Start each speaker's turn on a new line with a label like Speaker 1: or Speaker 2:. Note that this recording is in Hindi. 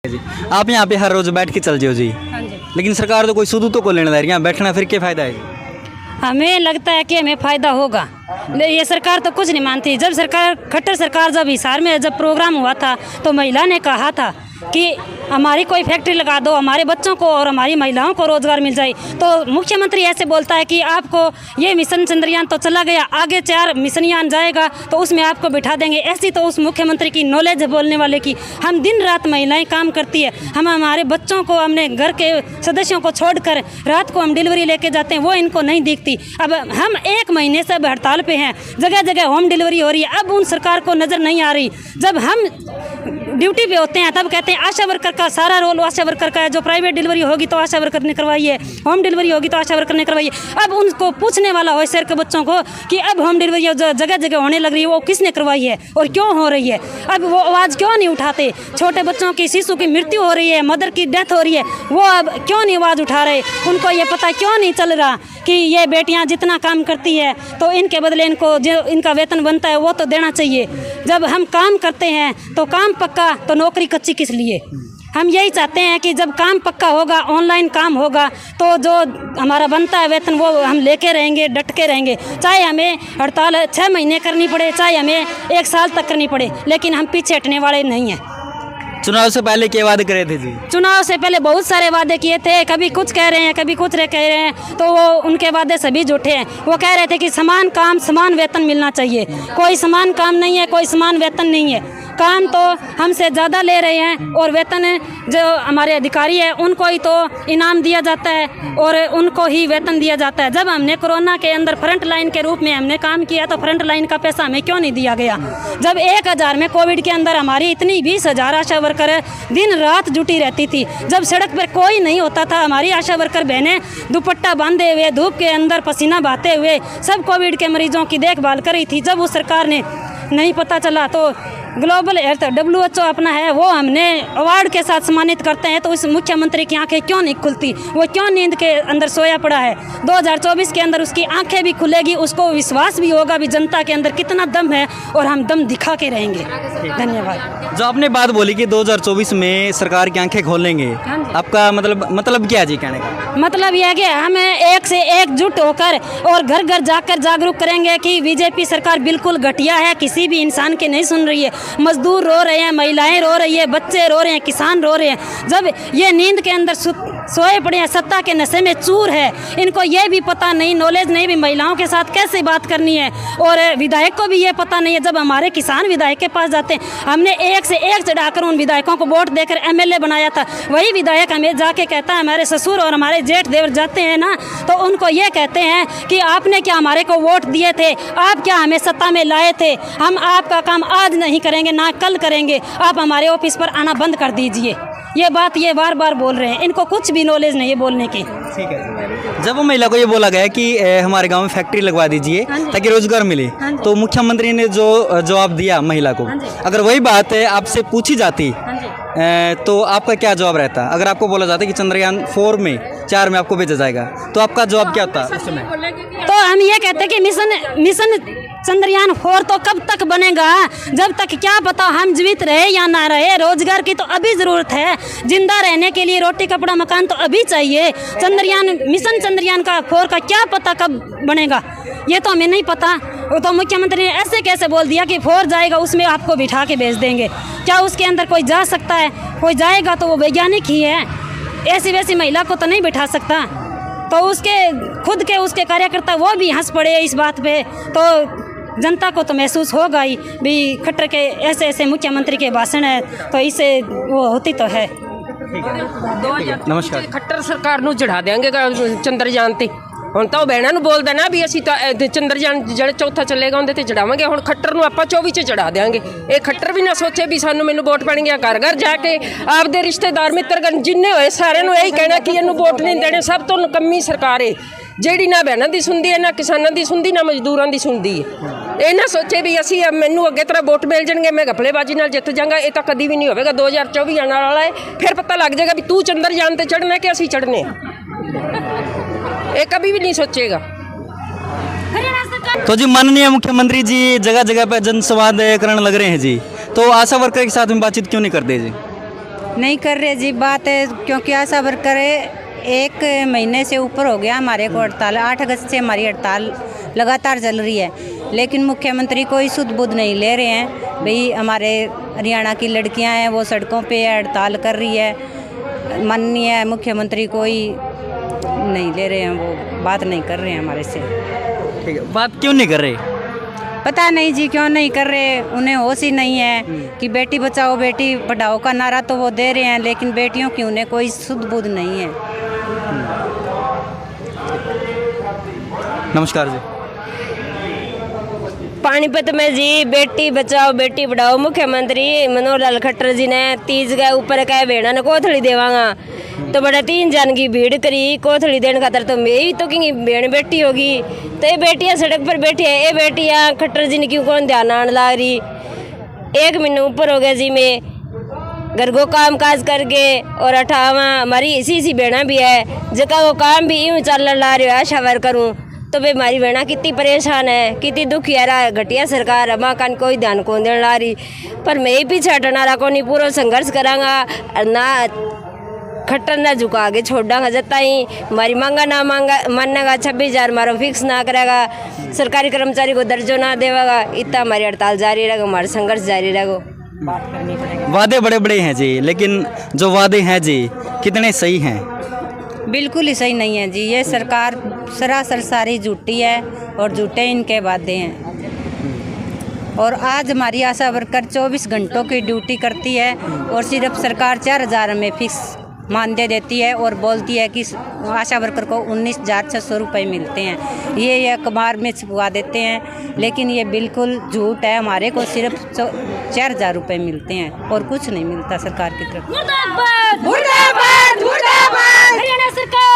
Speaker 1: जी आप यहाँ पे हर रोज बैठ के चल जाओ जी,
Speaker 2: हाँ जी।
Speaker 1: लेकिन सरकार तो कोई सूदू को लेने दे रही है, बैठना फिर क्या फायदा है जी?
Speaker 2: हमें लगता है कि हमें फ़ायदा होगा, ये सरकार तो कुछ नहीं मानती। जब सरकार खट्टर सरकार जब हिसार में जब प्रोग्राम हुआ था तो महिला ने कहा था कि हमारी कोई फैक्ट्री लगा दो, हमारे बच्चों को और हमारी महिलाओं को रोज़गार मिल जाए। तो मुख्यमंत्री ऐसे बोलता है कि आपको ये मिशन चंद्रयान तो चला गया, आगे 4 मिशनयान जाएगा तो उसमें आपको बिठा देंगे। ऐसी तो उस मुख्यमंत्री की नॉलेज है बोलने वाले की। हम दिन रात महिलाएं काम करती है, हम हमारे बच्चों को हमने घर के सदस्यों को छोड़कर रात को हम डिलीवरी लेके जाते हैं, वो इनको नहीं दिखती। अब हम 1 महीने से अब हड़ताल पे हैं, जगह जगह होम डिलीवरी हो रही है, अब उन सरकार को नज़र नहीं आ रही। जब हम ड्यूटी पे होते हैं तब कहते हैं आशा वर्कर का सारा रोल आशा वर्कर का है, जो प्राइवेट डिलीवरी होगी तो आशा वर्कर ने करवाई है, होम डिलीवरी होगी तो आशा वर्कर ने करवाई है। अब उनको पूछने वाला हो शहर के बच्चों को कि अब होम डिलीवरी जगह जगह होने लग रही है, वो किसने करवाई है और क्यों हो रही है, अब वो आवाज़ क्यों नहीं उठाते। छोटे बच्चों की शिशु की मृत्यु हो रही है, मदर की डेथ हो रही है, वो अब क्यों नहीं आवाज़ उठा रहे। उनको ये पता क्यों नहीं चल रहा कि ये बेटियां जितना काम करती है तो इनके बदले इनको जो इनका वेतन बनता है वो तो देना चाहिए। जब हम काम करते हैं तो काम पक्का तो नौकरी कच्ची किस लिए। हम यही चाहते हैं कि जब काम पक्का होगा, ऑनलाइन काम होगा तो जो हमारा बनता है वेतन वो हम लेके रहेंगे, डट के रहेंगे। चाहे हमें हड़ताल 6 महीने करनी पड़े, चाहे हमें 1 साल तक करनी पड़े, लेकिन हम पीछे हटने वाले नहीं हैं।
Speaker 1: चुनाव से पहले क्या वादे करे थे जी?
Speaker 2: चुनाव से पहले बहुत सारे वादे किए थे, कभी कुछ कह रहे हैं कभी कुछ कह रहे हैं, तो वो उनके वादे सभी झूठे हैं। वो कह रहे थे कि समान काम समान वेतन मिलना चाहिए, कोई समान काम नहीं है, कोई समान वेतन नहीं है। काम तो हमसे ज़्यादा ले रहे हैं और वेतन जो हमारे अधिकारी है उनको ही तो इनाम दिया जाता है और उनको ही वेतन दिया जाता है। जब हमने कोरोना के अंदर फ्रंट लाइन के रूप में हमने काम किया तो फ्रंट लाइन का पैसा हमें क्यों नहीं दिया गया। जब 1000 में कोविड के अंदर हमारी इतनी 20,000 आशा वर्कर दिन रात जुटी रहती थी, जब सड़क पर कोई नहीं होता था, हमारी आशा वर्कर बहनें दुपट्टा बांधे हुए धूप के अंदर पसीना बहाते हुए सब कोविड के मरीजों की देखभाल कर रही थी। जब उस सरकार ने नहीं पता चला तो ग्लोबल हेल्थ WHO अपना है वो हमने अवार्ड के साथ सम्मानित करते हैं, तो उस मुख्यमंत्री की आंखें क्यों नहीं खुलती, वो क्यों नींद के अंदर सोया पड़ा है। 2024 के अंदर उसकी आंखें भी खुलेगी, उसको विश्वास भी होगा भी जनता के अंदर कितना दम है और हम दम दिखा के रहेंगे। धन्यवाद।
Speaker 1: जो आपने बात बोली कि 2024 में सरकार की आंखें खोलेंगे, आपका मतलब क्या जी कहने का?
Speaker 2: मतलब यह है कि हम एक से एकजुट होकर और घर घर जाकर जागरूक करेंगे कि बीजेपी सरकार बिल्कुल घटिया है, किसी भी इंसान के नहीं सुन रही है। मजदूर रो रहे हैं, महिलाएं रो रही है, बच्चे रो रहे हैं, किसान रो रहे हैं। जब ये नींद के अंदर सोए पड़े हैं, सत्ता के नशे में चूर है, इनको ये भी पता नहीं, नॉलेज नहीं भी महिलाओं के साथ कैसे बात करनी है, और विधायक को भी ये पता नहीं है। जब हमारे किसान विधायक के पास जाते हैं, हमने एक से एक चढ़ाकर उन विधायकों को वोट देकर MLA बनाया था, वही विधायक हमें जाके कहता है, हमारे ससुर और हमारे जेठ देवर जाते हैं ना तो उनको ये कहते हैं कि आपने क्या हमारे को वोट दिए थे, आप क्या हमें सत्ता में लाए थे, हम आपका काम आज नहीं करेंगे ना कल करेंगे, आप हमारे ऑफिस पर आना बंद कर दीजिए। ये बात ये बार बार बोल रहे हैं, इनको कुछ भी नॉलेज नहीं है बोलने की।
Speaker 1: ठीक है। जब वो महिला को ये बोला गया कि हमारे गांव में फैक्ट्री लगवा दीजिए ताकि रोजगार मिले, तो मुख्यमंत्री ने जो जवाब दिया महिला को, अगर वही बात आपसे पूछी जाती तो आपका क्या जवाब रहता? अगर आपको बोला जाता कि चंद्रयान 4 में आपको भेजा जाएगा तो आपका जवाब क्या होता उस समय?
Speaker 2: तो हम ये कहते हैं कि मिशन चंद्रयान 4 तो कब तक बनेगा, जब तक क्या पता हम जीवित रहे या ना रहे। रोजगार की तो अभी ज़रूरत है, जिंदा रहने के लिए रोटी कपड़ा मकान तो अभी चाहिए। मिशन चंद्रयान का 4 का क्या पता कब बनेगा, ये तो हमें नहीं पता। वो तो मुख्यमंत्री ने ऐसे कैसे बोल दिया कि 4 जाएगा उसमें आपको बिठा के भेज देंगे। क्या उसके अंदर कोई जा सकता है? कोई जाएगा तो वो वैज्ञानिक ही है, ऐसी वैसी महिला को तो नहीं बिठा सकता। तो उसके खुद के उसके कार्यकर्ता वो भी हंस पड़े इस बात पे, तो जनता को तो महसूस होगा ही भी खट्टर के ऐसे ऐसे मुख्यमंत्री के भाषण है, तो इससे वो होती तो है।
Speaker 1: नमस्कार।
Speaker 3: खट्टर सरकार ਨੂੰ ਚੜਾ ਦੇਾਂਗੇ ਚੰਦਰਯਾਨ ਤੇ। ਹੁਣ ਤਾਂ ਉਹ ਬਹਿਣਾ ਨੂੰ ਬੋਲਦਾ ਨਾ ਵੀ ਅਸੀਂ ਤਾਂ ਚੰਦਰਯਾਨ ਜਿਹੜਾ ਚੌਥਾ ਚੱਲੇਗਾ ਉਹਦੇ ਤੇ ਚੜਾਵਾਂਗੇ। ਹੁਣ ਖੱਟਰ ਨੂੰ ਆਪਾਂ 24 ਚ ਚੜਾ ਦੇਾਂਗੇ। ਇਹ ਖੱਟਰ ਵੀ ਨਾ ਸੋਚੇ ਵੀ ਸਾਨੂੰ ਮੈਨੂੰ ਵੋਟ ਪੈਣਗੇ। ਘਰ ਘਰ ਜਾ ਕੇ ਆਪਦੇ ਰਿਸ਼ਤੇਦਾਰ ਮਿੱਤਰਗਣ ਜਿੰਨੇ ਹੋਏ ਸਾਰਿਆਂ ਨੂੰ ਇਹੀ ਕਹਿਣਾ ਕਿ ਇਹਨੂੰ ਵੋਟ ਨਹੀਂ ਦੇਣੇ। ਸਭ ਤੋਂ ਨਕੰਮੀ ਸਰਕਾਰ ਹੈ ਜਿਹੜੀ ਨਾ ਬਹਿਣਾ ਦੀ ਸੁਣਦੀ ਹੈ, ਨਾ ਕਿਸਾਨਾਂ ਦੀ ਸੁਣਦੀ, ਨਾ ਮਜ਼ਦੂਰਾਂ ਦੀ ਸੁਣਦੀ ਹੈ। ਇਹ ਨਾ ਸੋਚੇ ਵੀ ਅਸੀਂ ਮੈਨੂੰ ਅੱਗੇ ਤਰ੍ਹਾਂ ਵੋਟ ਮਿਲ ਜਾਣਗੇ, ਮੈਂ ਘਪਲੇਬਾਜ਼ੀ ਨਾਲ ਜਿੱਤ ਜਾਂਗਾ। ਇਹ ਤਾਂ ਕਦੀ ਵੀ ਨਹੀਂ ਹੋਵੇਗਾ। 2024 ਆਉਣ ਵਾਲਾ ਹੈ, ਫਿਰ ਪਤਾ ਲੱਗ ਜਾਏਗਾ ਵੀ ਤੂੰ ਚੰਦਰਯਾਨ ਤੇ ਚੜ੍ਹਨਾ ਕਿ ਅਸੀਂ ਚੜ੍ਹਨੇ। ये कभी भी नहीं सोचेगा।
Speaker 1: तो जी माननीय मुख्यमंत्री जी जगह जगह पे जनसंवाद करने लग रहे हैं जी, तो आशा वर्कर के साथ में बातचीत क्यों नहीं करते जी?
Speaker 4: नहीं कर रहे जी, बात है क्योंकि आशा वर्कर 1 महीने से ऊपर हो गया हमारे को हड़ताल। 8 अगस्त से हमारी हड़ताल लगातार चल रही है, लेकिन मुख्यमंत्री कोई सुध बुध नहीं ले रहे हैं। भाई हमारे हरियाणा की लड़कियां हैं वो सड़कों पे हड़ताल कर रही है, माननीय मुख्यमंत्री कोई नहीं ले रहे हैं, वो बात नहीं कर रहे हैं हमारे से।
Speaker 1: ठीक है, बात क्यों नहीं कर रहे?
Speaker 4: पता नहीं जी क्यों नहीं कर रहे, उन्हें होश ही नहीं है कि बेटी बचाओ बेटी पढ़ाओ का नारा तो वो दे रहे हैं, लेकिन बेटियों की उन्हें कोई सुध बुध नहीं है।
Speaker 1: नमस्कार जी।
Speaker 5: पानीपत में जी बेटी बचाओ बेटी पढ़ाओ मुख्यमंत्री मनोहर लाल खट्टर जी ने 30 के ऊपर कह बेड़ा ने कोथड़ी देवांगा, तो बड़ा 3 जन की भीड़ करी कोथड़ी देने खातर। तो मैं भी तो कहीं बेन बेटी होगी, तो ये बेटियां सड़क पर बैठी है, ये बेटियां खट्टर जी ने क्यों कौन ध्यान आने ला रही। 1 महीने ऊपर हो गया जी, मैं घर को काम काज करके और 58 हमारी इसी बेड़ा भी है जगह वो काम भी यूँ चल ला रही है। आशा वर्कर करूँ तो भाई हमारी बहना कितनी परेशान है, कितनी दुखी है रहा घटिया सरकार माँ का कोई ध्यान कौन देने ला रही। पर मैं ही पीछे हटना रहा को नहीं, पूरा संघर्ष करांगा ना खट्टर ना झुका आगे छोड़ांगा जब ही हमारी मांगा ना मानेगा। 26,000 हमारा फिक्स ना करेगा, सरकारी कर्मचारी को दर्जो ना देगा, इतना हमारी हड़ताल जारी रहेगा, हमारा संघर्ष जारी रहेगा।
Speaker 1: वादे बड़े बड़े हैं जी, लेकिन जो वादे हैं जी कितने सही हैं?
Speaker 4: बिल्कुल ही सही नहीं है जी, ये सरकार सरासर सारी झूठी है और झूठे इनके वादे हैं। और आज हमारी आशा वर्कर 24 घंटों की ड्यूटी करती है और सिर्फ सरकार 4,000 में फिक्स मानदेय देती है और बोलती है कि आशा वर्कर को 19,600 रुपये मिलते हैं। ये अखबार में छपवा देते हैं, लेकिन ये बिल्कुल झूठ है। हमारे को सिर्फ 4,000 रुपये मिलते हैं और कुछ नहीं मिलता सरकार की तरफ।
Speaker 2: मुर्दाबाद मुर्दाबाद मुर्दाबाद हरियाणा सरकार